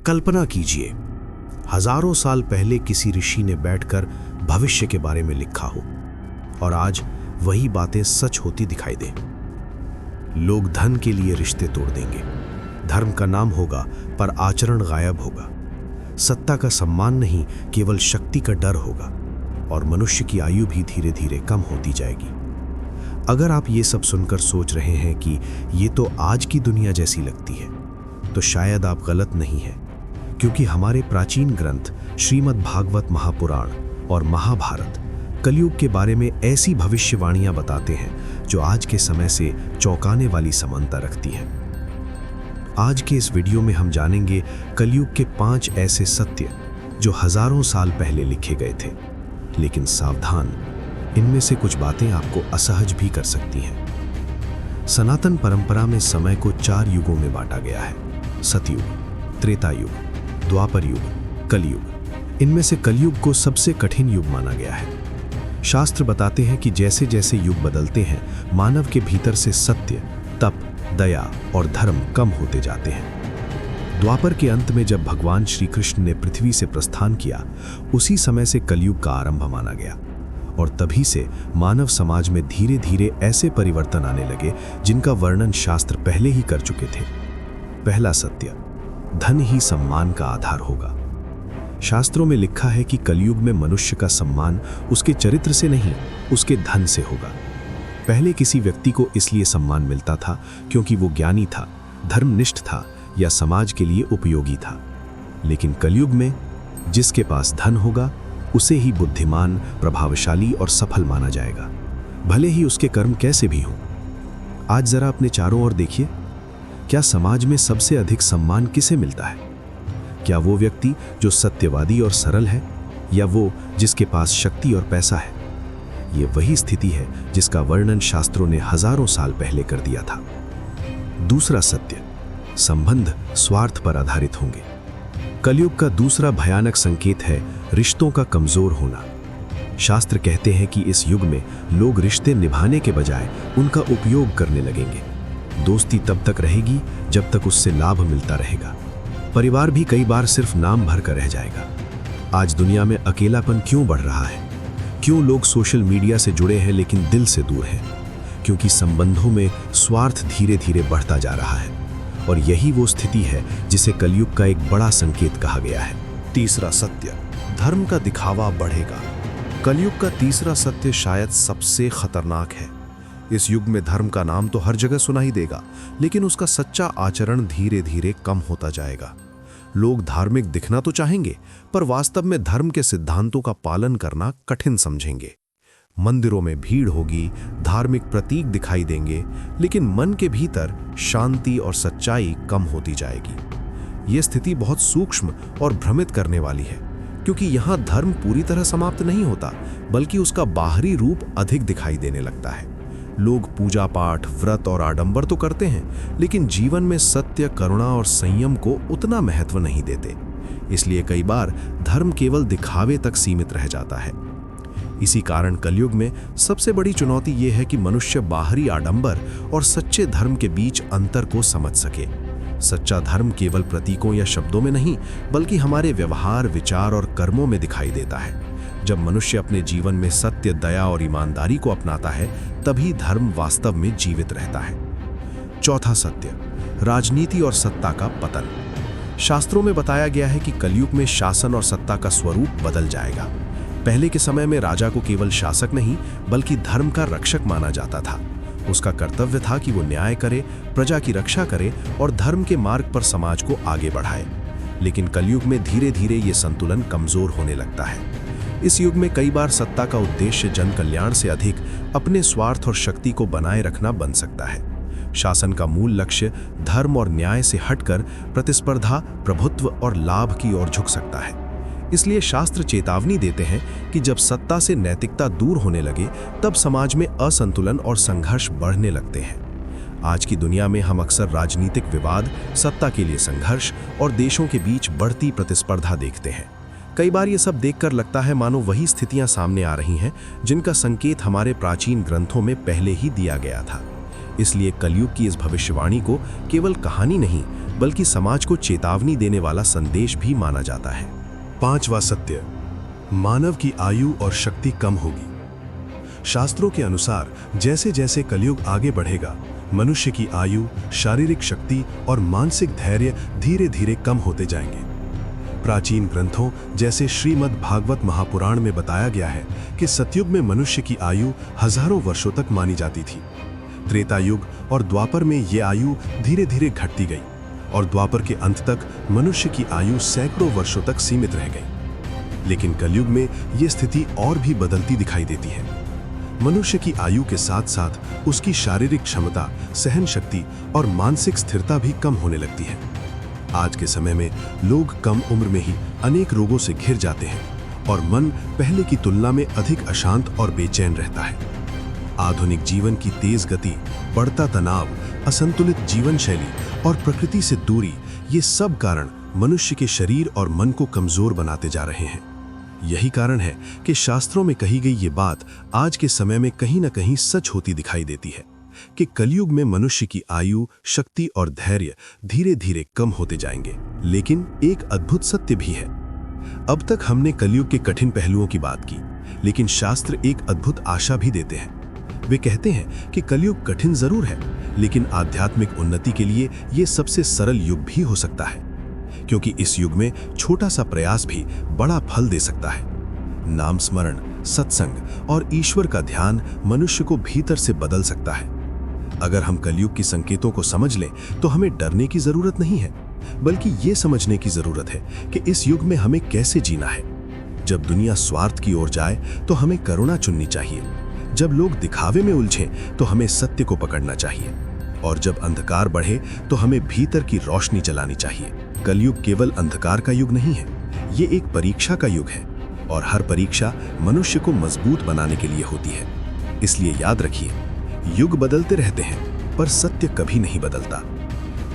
कल्पना कीजिए, हजारों साल पहले किसी ऋषि ने बैठकर भविष्य के बारे में लिखा हो और आज वही बातें सच होती दिखाई दें। लोग धन के लिए रिश्ते तोड़ देंगे, धर्म का नाम होगा पर आचरण गायब होगा, सत्ता का सम्मान नहीं केवल शक्ति का डर होगा और मनुष्य की आयु भी धीरे धीरे कम होती जाएगी। अगर आप ये सब सुनकर सोच रहे हैं कि ये तो आज की दुनिया जैसी लगती है, तो शायद आप गलत नहीं हैं, क्योंकि हमारे प्राचीन ग्रंथ श्रीमद् भागवत महापुराण और महाभारत कलयुग के बारे में ऐसी भविष्यवाणियां बताते हैं जो आज के समय से चौंकाने वाली समानता रखती हैं। आज के इस वीडियो में हम जानेंगे कलयुग के 5 ऐसे सत्य जो हजारों साल पहले लिखे गए थे। लेकिन सावधान, इनमें से कुछ बातें आपको असहज भी कर सकती हैं। सनातन परंपरा में समय को 4 युगों में बांटा गया है: सतयुग, त्रेता युग, द्वापर युग, कलयुग। इनमें से कलयुग को सबसे कठिन युग माना गया है। शास्त्र बताते हैं कि जैसे जैसे युग बदलते हैं, मानव के भीतर से सत्य, तप, दया और धर्म कम होते जाते हैं। द्वापर के अंत में जब भगवान श्री कृष्ण ने पृथ्वी से प्रस्थान किया, उसी समय से कलयुग का आरंभ माना गया और तभी से मानव समाज में धीरे धीरे ऐसे परिवर्तन आने लगे जिनका वर्णन शास्त्र पहले ही कर चुके थे। पहला सत्य, धन ही सम्मान का आधार होगा। शास्त्रों में लिखा है कि कलयुग में मनुष्य का सम्मान उसके चरित्र से नहीं, उसके धन से होगा। पहले किसी व्यक्ति को इसलिए सम्मान मिलता था क्योंकि वो ज्ञानी था, धर्मनिष्ठ था या समाज के लिए उपयोगी था। लेकिन कलयुग में जिसके पास धन होगा उसे ही बुद्धिमान, प्रभावशाली और सफल माना जाएगा, भले ही उसके कर्म कैसे भी हों। आज जरा अपने चारों ओर देखिए, क्या समाज में सबसे अधिक सम्मान किसे मिलता है? क्या वो व्यक्ति जो सत्यवादी और सरल है, या वो जिसके पास शक्ति और पैसा है? ये वही स्थिति है जिसका वर्णन शास्त्रों ने हजारों साल पहले कर दिया था। दूसरा सत्य, संबंध स्वार्थ पर आधारित होंगे। कलयुग का दूसरा भयानक संकेत है रिश्तों का कमजोर होना। शास्त्र कहते हैं कि इस युग में लोग रिश्ते निभाने के बजाय उनका उपयोग करने लगेंगे। दोस्ती तब तक रहेगी जब तक उससे लाभ मिलता रहेगा। परिवार भी कई बार सिर्फ नाम भर कर रह जाएगा। आज दुनिया में अकेलापन क्यों बढ़ रहा है? क्यों लोग सोशल मीडिया से जुड़े हैं लेकिन दिल से दूर हैं? क्योंकि संबंधों में स्वार्थ धीरे धीरे बढ़ता जा रहा है और यही वो स्थिति है जिसे कलयुग का एक बड़ा संकेत कहा गया है। तीसरा सत्य, धर्म का दिखावा बढ़ेगा। कलयुग का तीसरा सत्य शायद सबसे खतरनाक है। इस युग में धर्म का नाम तो हर जगह सुनाई देगा, लेकिन उसका सच्चा आचरण धीरे धीरे कम होता जाएगा। लोग धार्मिक दिखना तो चाहेंगे, पर वास्तव में धर्म के सिद्धांतों का पालन करना कठिन समझेंगे। मंदिरों में भीड़ होगी, धार्मिक प्रतीक दिखाई देंगे, लेकिन मन के भीतर शांति और सच्चाई कम होती जाएगी। यह स्थिति बहुत सूक्ष्म और भ्रमित करने वाली है, क्योंकि यहाँ धर्म पूरी तरह समाप्त नहीं होता, बल्कि उसका बाहरी रूप अधिक दिखाई देने लगता है। लोग पूजा पाठ, व्रत और आडंबर तो करते हैं, लेकिन जीवन में सत्य, करुणा और संयम को उतना महत्व नहीं देते। इसलिए कई बार धर्म केवल दिखावे तक सीमित रह जाता है। इसी कारण कलयुग में सबसे बड़ी चुनौती यह है कि मनुष्य बाहरी आडंबर और सच्चे धर्म के बीच अंतर को समझ सके। सच्चा धर्म केवल प्रतीकों या शब्दों में नहीं, बल्कि हमारे व्यवहार, विचार और कर्मों में दिखाई देता है। जब मनुष्य अपने जीवन में सत्य, दया और ईमानदारी को अपनाता है, तभी धर्म वास्तव में जीवित रहता है। चौथा सत्य, राजनीति और सत्ता का पतन। शास्त्रों में बताया गया है कि कलयुग में शासन और सत्ता का स्वरूप बदल जाएगा। पहले के समय में राजा को केवल शासक नहीं, बल्कि धर्म का रक्षक माना जाता था। उसका कर्तव्य था कि वो न्याय करे, प्रजा की रक्षा करे और धर्म के मार्ग पर समाज को आगे बढ़ाए। लेकिन कलयुग में धीरे धीरे ये संतुलन कमजोर होने लगता है। इस युग में कई बार सत्ता का उद्देश्य जन कल्याण से अधिक अपने स्वार्थ और शक्ति को बनाए रखना बन सकता है। शासन का मूल लक्ष्य धर्म और न्याय से हटकर प्रतिस्पर्धा, प्रभुत्व और लाभ की ओर झुक सकता है। इसलिए शास्त्र चेतावनी देते हैं कि जब सत्ता से नैतिकता दूर होने लगे, तब समाज में असंतुलन और संघर्ष बढ़ने लगते हैं। आज की दुनिया में हम अक्सर राजनीतिक विवाद, सत्ता के लिए संघर्ष और देशों के बीच बढ़ती प्रतिस्पर्धा देखते हैं। कई बार ये सब देखकर लगता है मानो वही स्थितियां सामने आ रही हैं जिनका संकेत हमारे प्राचीन ग्रंथों में पहले ही दिया गया था। इसलिए कलयुग की इस भविष्यवाणी को केवल कहानी नहीं, बल्कि समाज को चेतावनी देने वाला संदेश भी माना जाता है। 5वां सत्य, मानव की आयु और शक्ति कम होगी। शास्त्रों के अनुसार जैसे जैसे कलयुग आगे बढ़ेगा, मनुष्य की आयु, शारीरिक शक्ति और मानसिक धैर्य धीरे धीरे कम होते जाएंगे। प्राचीन ग्रंथों जैसे श्रीमद् भागवत महापुराण में बताया गया है कि सतयुग में मनुष्य की आयु हजारों वर्षों तक मानी जाती थी। त्रेता युग और द्वापर में ये आयु धीरे धीरे घटती गई और द्वापर के अंत तक मनुष्य की आयु सैकड़ों वर्षों तक सीमित रह गई। लेकिन कलयुग में ये स्थिति और भी बदलती दिखाई देती है। मनुष्य की आयु के साथ साथ उसकी शारीरिक क्षमता, सहन शक्ति और मानसिक स्थिरता भी कम होने लगती है। आज के समय में लोग कम उम्र में ही अनेक रोगों से घिर जाते हैं और मन पहले की तुलना में अधिक अशांत और बेचैन रहता है। आधुनिक जीवन की तेज गति, बढ़ता तनाव, असंतुलित जीवन शैली और प्रकृति से दूरी, ये सब कारण मनुष्य के शरीर और मन को कमजोर बनाते जा रहे हैं। यही कारण है कि शास्त्रों में कही गई ये बात आज के समय में कहीं न कहीं सच होती दिखाई देती है कि कलयुग में मनुष्य की आयु, शक्ति और धैर्य धीरे धीरे कम होते जाएंगे। लेकिन एक अद्भुत सत्य भी है। अब तक हमने कलयुग के कठिन पहलुओं की बात की, लेकिन शास्त्र एक अद्भुत आशा भी देते हैं। वे कहते हैं कि कलयुग कठिन जरूर है, लेकिन आध्यात्मिक उन्नति के लिए ये सबसे सरल युग भी हो सकता है, क्योंकि इस युग में छोटा सा प्रयास भी बड़ा फल दे सकता है। नाम स्मरण, सत्संग और ईश्वर का ध्यान मनुष्य को भीतर से बदल सकता है। अगर हम कलयुग के संकेतों को समझ लें तो हमें डरने की जरूरत नहीं है, बल्कि ये समझने की जरूरत है कि इस युग में हमें कैसे जीना है। जब दुनिया स्वार्थ की ओर जाए तो हमें करुणा चुननी चाहिए। जब लोग दिखावे में उलझें तो हमें सत्य को पकड़ना चाहिए, और जब अंधकार बढ़े तो हमें भीतर की रोशनी जलानी चाहिए। कलयुग केवल अंधकार का युग नहीं है, ये एक परीक्षा का युग है, और हर परीक्षा मनुष्य को मजबूत बनाने के लिए होती है। इसलिए याद रखिए, युग बदलते रहते हैं पर सत्य कभी नहीं बदलता।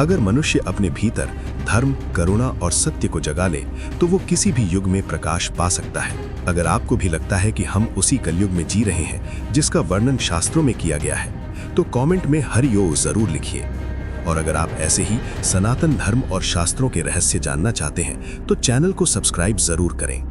अगर मनुष्य अपने भीतर धर्म, करुणा और सत्य को जगा ले तो वो किसी भी युग में प्रकाश पा सकता है। अगर आपको भी लगता है कि हम उसी कलयुग में जी रहे हैं जिसका वर्णन शास्त्रों में किया गया है, तो कमेंट में हरिओम जरूर लिखिए। और अगर आप ऐसे ही सनातन धर्म और शास्त्रों के रहस्य जानना चाहते हैं तो चैनल को सब्सक्राइब जरूर करें।